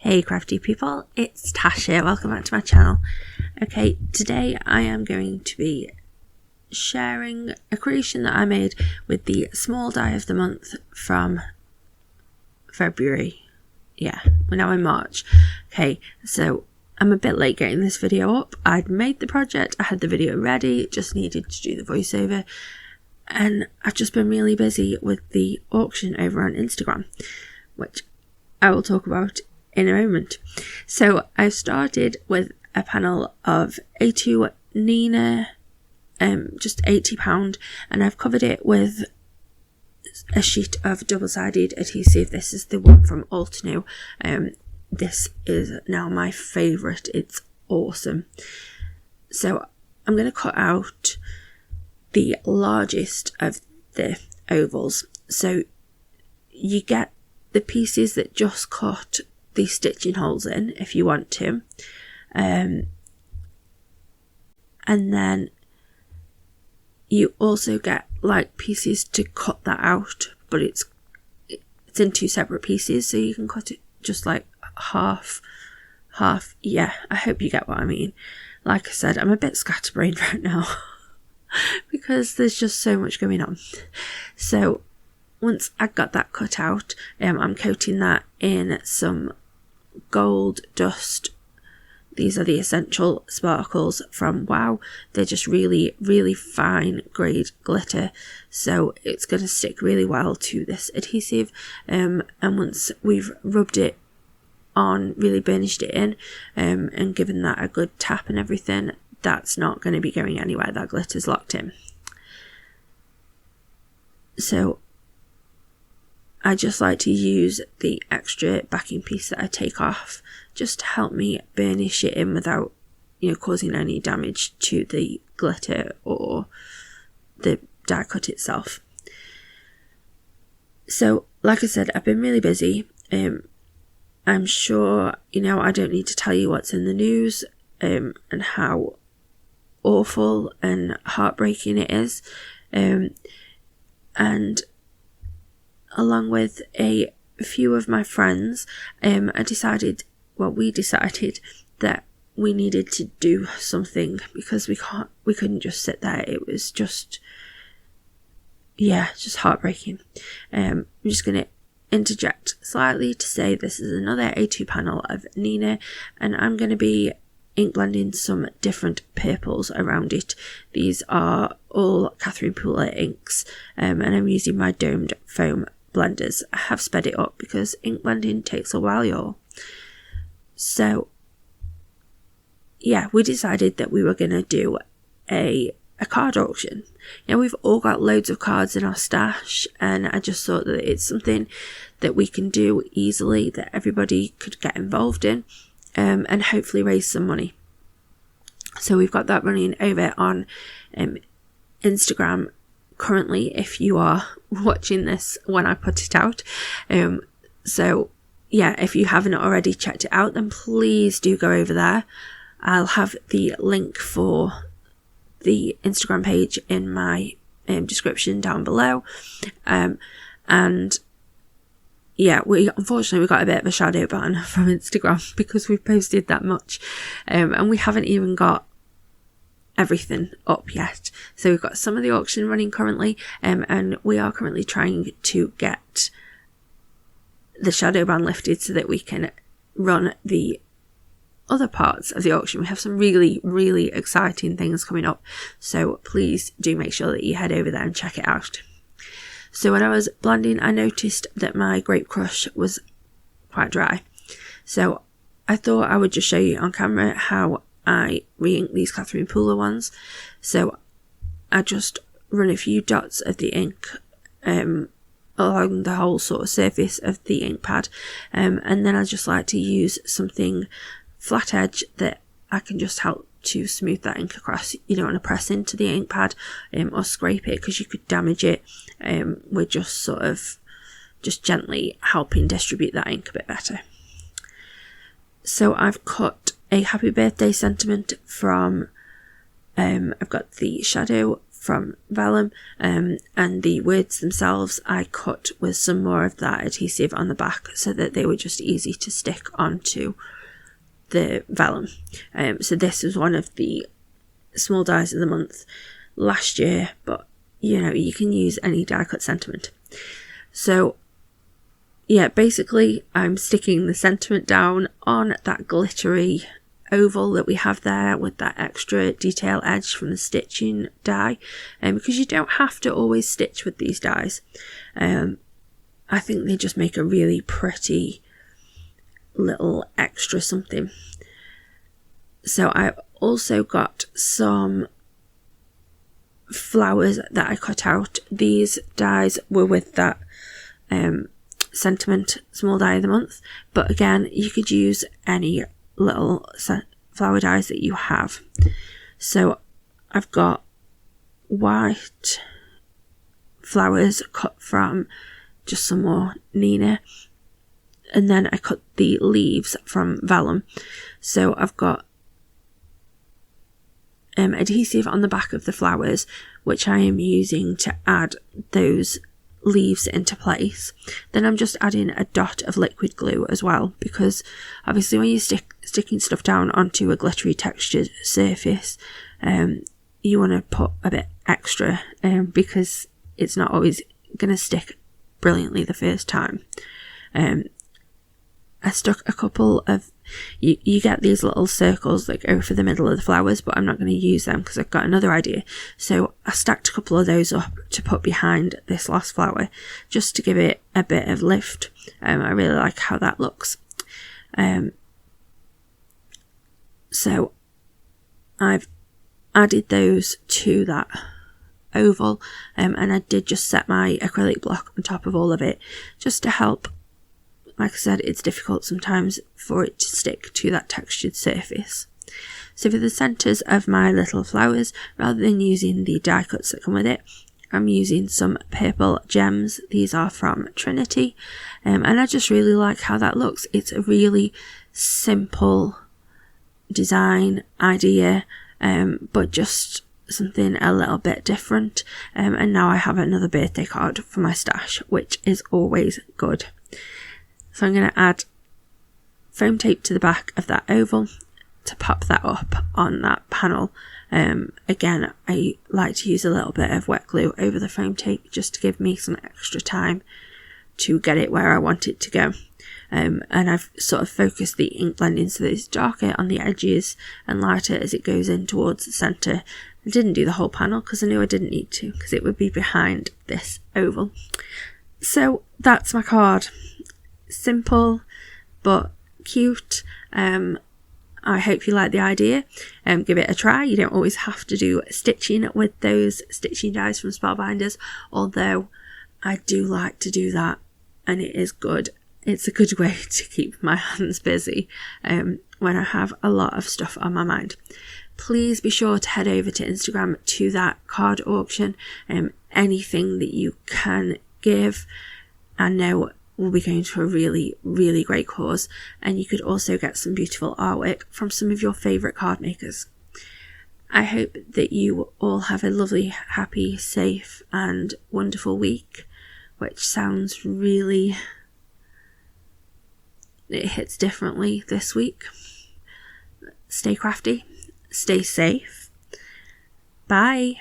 Hey crafty people, it's Tash here, welcome back to my channel. Okay, today I am going to be sharing a creation that I made with the small die of the month from February. Yeah, we're now in March. Okay, so I'm a bit late getting this video up. I'd made the project, I had the video ready, just needed to do the voiceover, and I've just been really busy with the auction over on Instagram, which I will talk about in a moment. So I've started with a panel of A2 Nina, just £80, and I've covered it with a sheet of double-sided adhesive. This is the one from Altenew. This is now my favourite. It's awesome. So I'm going to cut out the largest of the ovals. So you get the pieces that just cut the stitching holes in if you want to, and then you also get like pieces to cut that out, but it's in two separate pieces, so you can cut it just like half. Yeah, I hope you get what I mean. Like I said, I'm a bit scatterbrained right now because there's just so much going on. So once I got that cut out, I'm coating that in some gold dust. These are the Essential Sparkles from Wow. They're just really, really fine grade glitter, so it's going to stick really well to this adhesive. And once we've rubbed it on, really burnished it in, and given that a good tap and everything, that's not going to be going anywhere. That glitter's locked in. So I just like to use the extra backing piece that I take off just to help me burnish it in without, causing any damage to the glitter or the die cut itself. So, like I said, I've been really busy. I'm sure, I don't need to tell you what's in the news, and how awful and heartbreaking it is. And along with a few of my friends, we decided that we needed to do something because we couldn't just sit there. It was just heartbreaking. I'm just going to interject slightly to say this is another A2 panel of Nina, and I'm going to be ink blending some different purples around it. These are all Catherine Pooler inks, and I'm using my domed foam blenders. I have sped it up because ink blending takes a while, y'all. So yeah, we decided that we were going to do a card auction. We've all got loads of cards in our stash, and I just thought that it's something that we can do easily, that everybody could get involved in, and hopefully raise some money. So we've got that running over on Instagram currently, if you are watching this when I put it out. So yeah, if you haven't already checked it out, then please do go over there. I'll have the link for the Instagram page in my description down below. And yeah, we got a bit of a shadow ban from Instagram because we've posted that much, and we haven't even got everything up yet. So we've got some of the auction running currently, and we are currently trying to get the shadow ban lifted so that we can run the other parts of the auction. We have some really, really exciting things coming up, so please do make sure that you head over there and check it out. So when I was blending, I noticed that my Grape Crush was quite dry, so I thought I would just show you on camera how I re-ink these Catherine Pooler ones. So I just run a few dots of the ink along the whole sort of surface of the ink pad, and then I just like to use something flat edge that I can just help to smooth that ink across. You don't want to press into the ink pad or scrape it because you could damage it. We're just sort of gently helping distribute that ink a bit better. So I've cut a happy birthday sentiment from, I've got the shadow from vellum, and the words themselves I cut with some more of that adhesive on the back so that they were just easy to stick onto the vellum. So this was one of the small dies of the month last year, but you know, you can use any die cut sentiment. So yeah, basically I'm sticking the sentiment down on that glittery oval that we have there with that extra detail edge from the stitching die, because you don't have to always stitch with these dies. I think they just make a really pretty little extra something. So I also got some flowers that I cut out. These dies were with that sentiment small die of the month, but again, you could use any little flower dies that you have. So I've got white flowers cut from just some more Nina, and then I cut the leaves from vellum. So I've got adhesive on the back of the flowers, which I am using to add those leaves into place. Then I'm just adding a dot of liquid glue as well, because obviously when you're sticking stuff down onto a glittery textured surface, you want to put a bit extra, because it's not always going to stick brilliantly the first time. I stuck a couple of, you get these little circles that go for the middle of the flowers, but I'm not going to use them because I've got another idea. So I stacked a couple of those up to put behind this last flower, just to give it a bit of lift. I really like how that looks. So I've added those to that oval, and I did just set my acrylic block on top of all of it, just to help. Like I said, it's difficult sometimes for it to stick to that textured surface. So for the centres of my little flowers, rather than using the die cuts that come with it, I'm using some purple gems. These are from Trinity, and I just really like how that looks. It's a really simple design idea, but just something a little bit different. And now I have another birthday card for my stash, which is always good. So I'm going to add foam tape to the back of that oval to pop that up on that panel. Again, I like to use a little bit of wet glue over the foam tape just to give me some extra time to get it where I want it to go. And I've sort of focused the ink blending so that it's darker on the edges and lighter as it goes in towards the centre. I didn't do the whole panel because I knew I didn't need to, because it would be behind this oval. So that's my card. Simple but cute. I hope you like the idea. Give it a try. You don't always have to do stitching with those stitching dies from Spellbinders, although I do like to do that, and it is good. It's a good way to keep my hands busy when I have a lot of stuff on my mind. Please be sure to head over to Instagram to that card auction. Anything that you can give, I know will be going to a really, really great cause, and you could also get some beautiful artwork from some of your favourite card makers. I hope that you all have a lovely, happy, safe and wonderful week, which sounds really, it hits differently this week. Stay crafty, stay safe. Bye.